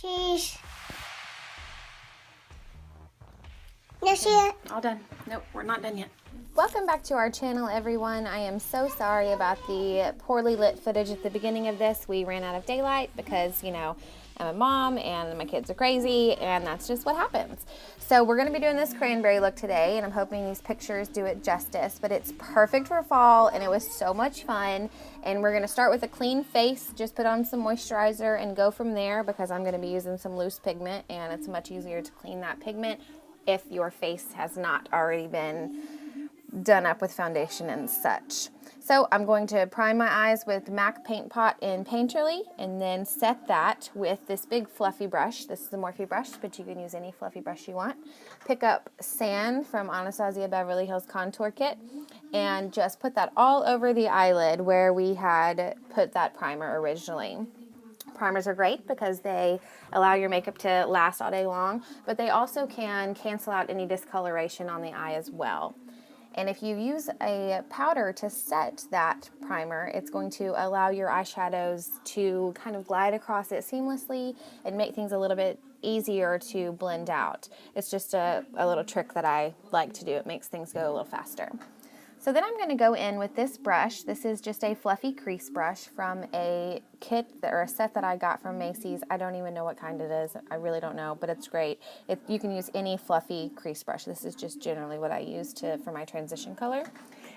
Cheese. That's it. All done. Nope, we're not done yet. Welcome back to our channel, everyone. I am so sorry about the poorly lit footage at the beginning of this. We ran out of daylight because, you know, I'm a mom and my kids are crazy, and that's just what happens. So we're going to be doing this cranberry look today, and I'm hoping these pictures do it justice, but it's perfect for fall, and it was so much fun. And we're going to start with a clean face, just put on some moisturizer and go from there, because I'm going to be using some loose pigment, and it's much easier to clean that pigment if your face has not already been done up with foundation and such. So I'm going to prime my eyes with MAC Paint Pot in Painterly, and then set that with this big fluffy brush. This is a Morphe brush, but you can use any fluffy brush you want. Pick up Sand from Anastasia Beverly Hills Contour Kit, and just put that all over the eyelid where we had put that primer originally. Primers are great because they allow your makeup to last all day long, but they also can cancel out any discoloration on the eye as well. And if you use a powder to set that primer, it's going to allow your eyeshadows to kind of glide across it seamlessly and make things a little bit easier to blend out. It's just a little trick that I like to do. It makes things go a little faster. So then I'm going to go in with this brush. This is just a fluffy crease brush from a kit or a set that I got from Macy's. I don't even know what kind it is. I really don't know, but it's great. You can use any fluffy crease brush. This is just generally what I use for my transition color.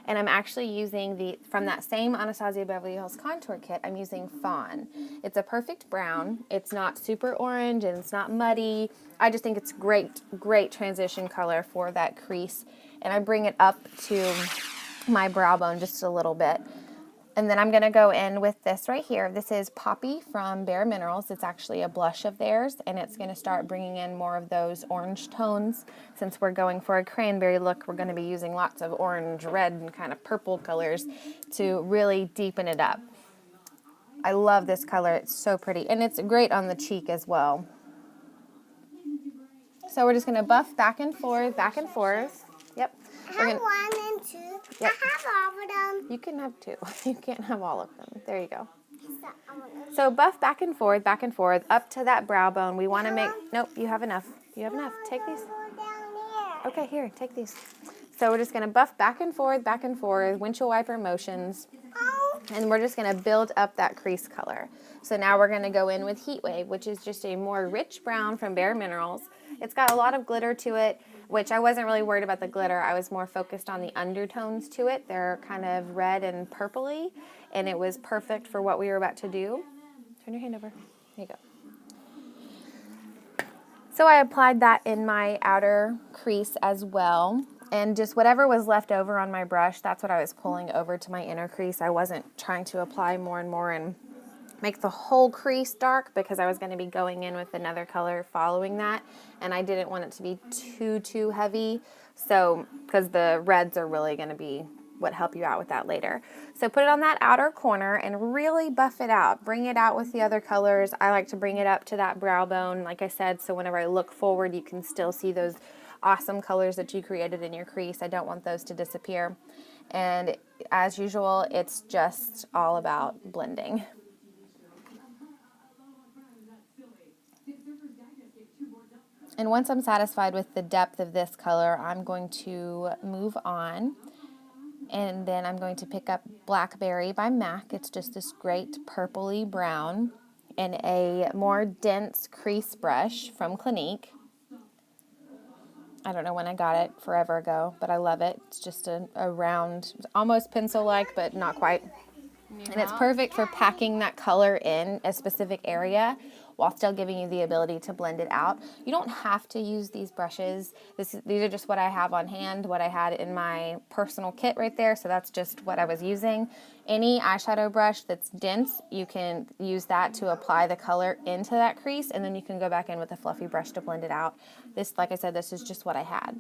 And I'm actually using from that same Anastasia Beverly Hills Contour Kit, I'm using Fawn. It's a perfect brown. It's not super orange and it's not muddy. I just think it's great transition color for that crease. And I bring it up to my brow bone just a little bit. And then I'm going to go in with this right here. This is Poppy from Bare Minerals. It's actually a blush of theirs, and it's going to start bringing in more of those orange tones. Since we're going for a cranberry look, we're going to be using lots of orange, red, and kind of purple colors to really deepen it up. I love this color. It's so pretty, and it's great on the cheek as well. So we're just going to buff back and forth, back and forth. Yep. I have one and two. Yep. I have all of them. You can have two. You can't have all of them. There you go. So buff back and forth, up to that brow bone. We want to make, nope, you have enough. You have enough. Take these. Okay, here, take these. So we're just going to buff back and forth, windshield wiper motions. And we're just going to build up that crease color. So now we're going to go in with Heat Wave, which is just a more rich brown from Bare Minerals. It's got a lot of glitter to it, which I wasn't really worried about the glitter. I was more focused on the undertones to it. They're kind of red and purpley, and it was perfect for what we were about to do. Turn your hand over. There you go. So I applied that in my outer crease as well. And just whatever was left over on my brush, that's what I was pulling over to my inner crease. I wasn't trying to apply more and more and make the whole crease dark, because I was going to be going in with another color following that, and I didn't want it to be too heavy, so because the reds are really going to be what help you out with that later. So put it on that outer corner and really buff it out. Bring it out with the other colors. I like to bring it up to that brow bone, like I said, so whenever I look forward, you can still see those awesome colors that you created in your crease. I don't want those to disappear. And as usual, it's just all about blending. And once I'm satisfied with the depth of this color, I'm going to move on. And then I'm going to pick up Blackberry by MAC. It's just this great purpley brown, and a more dense crease brush from Clinique. I don't know when I got it, forever ago, but I love it. It's just a round, almost pencil-like, but not quite. And it's perfect for packing that color in a specific area while still giving you the ability to blend it out. You don't have to use these brushes. These are just what I have on hand, what I had in my personal kit right there, so that's just what I was using. Any eyeshadow brush that's dense, you can use that to apply the color into that crease, and then you can go back in with a fluffy brush to blend it out. This, like I said, this is just what I had.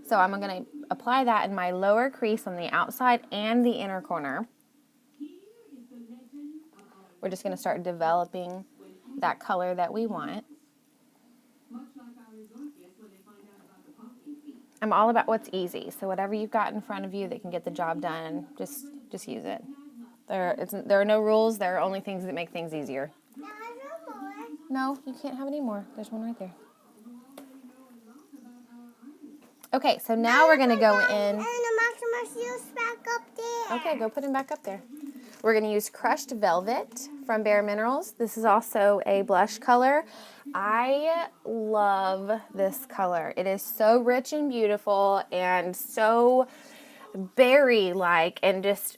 So I'm going to apply that in my lower crease on the outside and the inner corner. We're just going to start developing that color that we want. I'm all about what's easy, so whatever you've got in front of you that can get the job done, just use it. There are no rules. There are only things that make things easier. No, you can't have any more. There's one right there. Okay, so now we're going to go in. And the marshmallows back up there. Okay, go put them back up there. We're going to use Crushed Velvet from Bare Minerals. This is also a blush color. I love this color. It is so rich and beautiful and so berry-like and just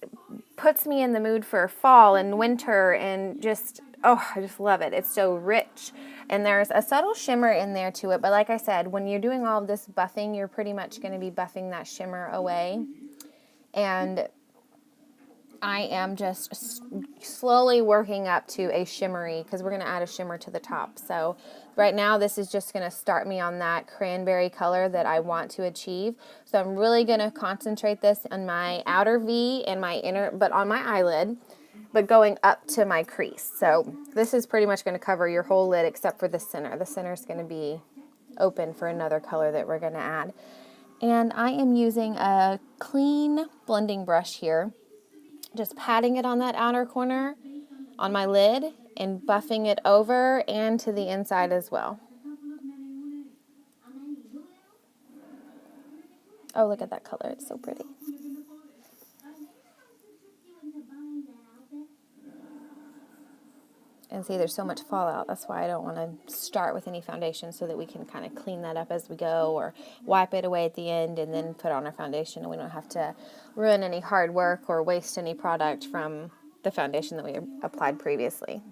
puts me in the mood for fall and winter and just, oh, I just love it. It's so rich. And there's a subtle shimmer in there to it. But like I said, when you're doing all of this buffing, you're pretty much going to be buffing that shimmer away. And I am just slowly working up to a shimmery, because we're going to add a shimmer to the top. So right now this is just going to start me on that cranberry color that I want to achieve. So I'm really going to concentrate this on my outer V and my inner, but on my eyelid, but going up to my crease. So this is pretty much going to cover your whole lid except for the center. The center is going to be open for another color that we're going to add. And I am using a clean blending brush here. Just patting it on that outer corner on my lid and buffing it over and to the inside as well. Oh, look at that color. It's so pretty. And see, there's so much fallout. That's why I don't want to start with any foundation, so that we can kind of clean that up as we go, or wipe it away at the end and then put on our foundation, and we don't have to ruin any hard work or waste any product from the foundation that we applied previously.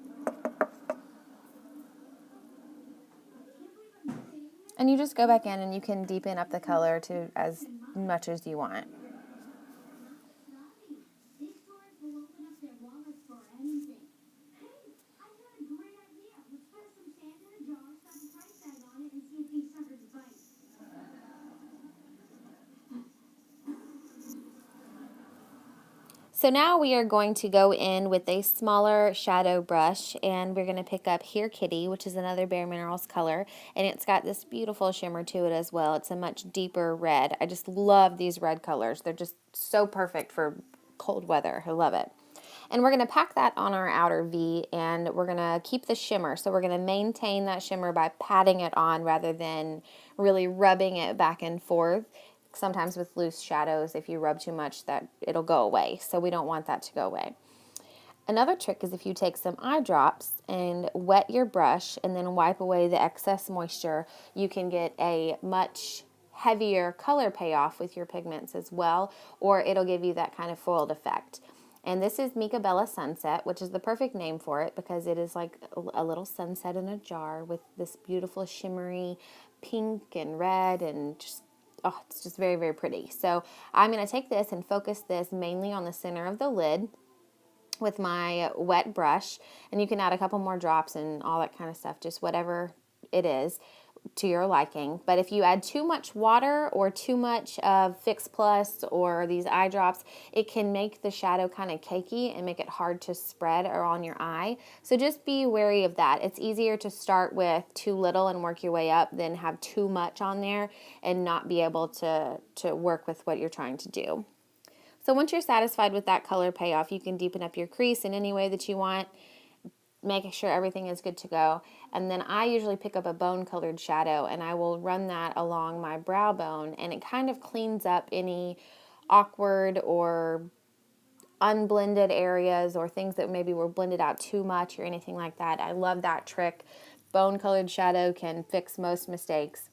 And you just go back in and you can deepen up the color to as much as you want. So now we are going to go in with a smaller shadow brush, and we're going to pick up Here Kitty, which is another Bare Minerals color, and it's got this beautiful shimmer to it as well. It's a much deeper red. I just love these red colors. They're just so perfect for cold weather. I love it. And we're going to pack that on our outer V, and we're going to keep the shimmer. So we're going to maintain that shimmer by patting it on rather than really rubbing it back and forth. Sometimes with loose shadows, if you rub too much, that it'll go away. So we don't want that to go away. Another trick is if you take some eye drops and wet your brush and then wipe away the excess moisture, you can get a much heavier color payoff with your pigments as well, or it'll give you that kind of foiled effect. And this is MKB Sunset, which is the perfect name for it because it is like a little sunset in a jar with this beautiful shimmery pink and red and just, oh, it's just very, very pretty. So I'm going to take this and focus this mainly on the center of the lid with my wet brush. And you can add a couple more drops and all that kind of stuff, just whatever it is to your liking. But if you add too much water or too much of Fix Plus or these eye drops, it can make the shadow kind of cakey and make it hard to spread or on your eye. So just be wary of that. It's easier to start with too little and work your way up than have too much on there and not be able to work with what you're trying to do. So once you're satisfied with that color payoff, you can deepen up your crease in any way that you want, making sure everything is good to go. And then I usually pick up a bone colored shadow and I will run that along my brow bone, and it kind of cleans up any awkward or unblended areas or things that maybe were blended out too much or anything like that. I love that trick. Bone colored shadow can fix most mistakes.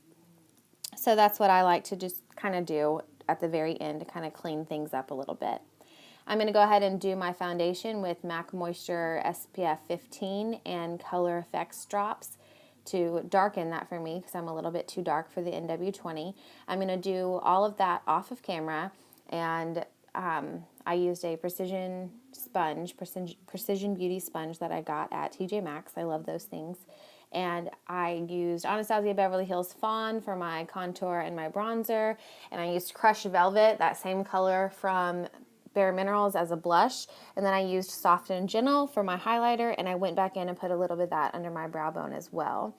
So that's what I like to just kind of do at the very end to kind of clean things up a little bit. I'm going to go ahead and do my foundation with MAC Moisture SPF 15 and Color Effects drops to darken that for me because I'm a little bit too dark for the NW20. I'm going to do all of that off of camera, and I used a precision beauty sponge that I got at TJ Maxx. I love those things. And I used Anastasia Beverly Hills Fawn for my contour and my bronzer, and I used Crushed Velvet, that same color from Bare Minerals, as a blush, and then I used Soft and Gentle for my highlighter, and I went back in and put a little bit of that under my brow bone as well.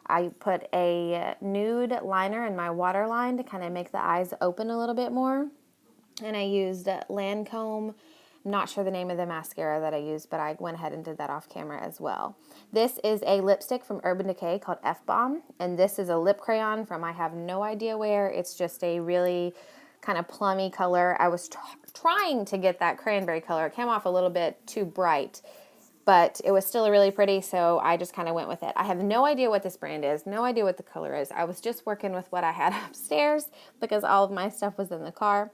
I put a nude liner in my waterline to kind of make the eyes open a little bit more, and I used Lancome Not sure the name of the mascara that I used, but I went ahead and did that off camera as well. This is a lipstick from Urban Decay called F-Bomb, and this is a lip crayon from I have no idea where. It's just a really kind of plummy color. I was trying to get that cranberry color. It came off a little bit too bright, but it was still really pretty, so I just kind of went with it. I have no idea what this brand is, no idea what the color is. I was just working with what I had upstairs because all of my stuff was in the car,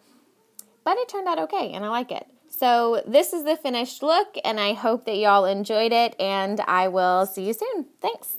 but it turned out okay, and I like it. So this is the finished look, and I hope that y'all enjoyed it, and I will see you soon. Thanks.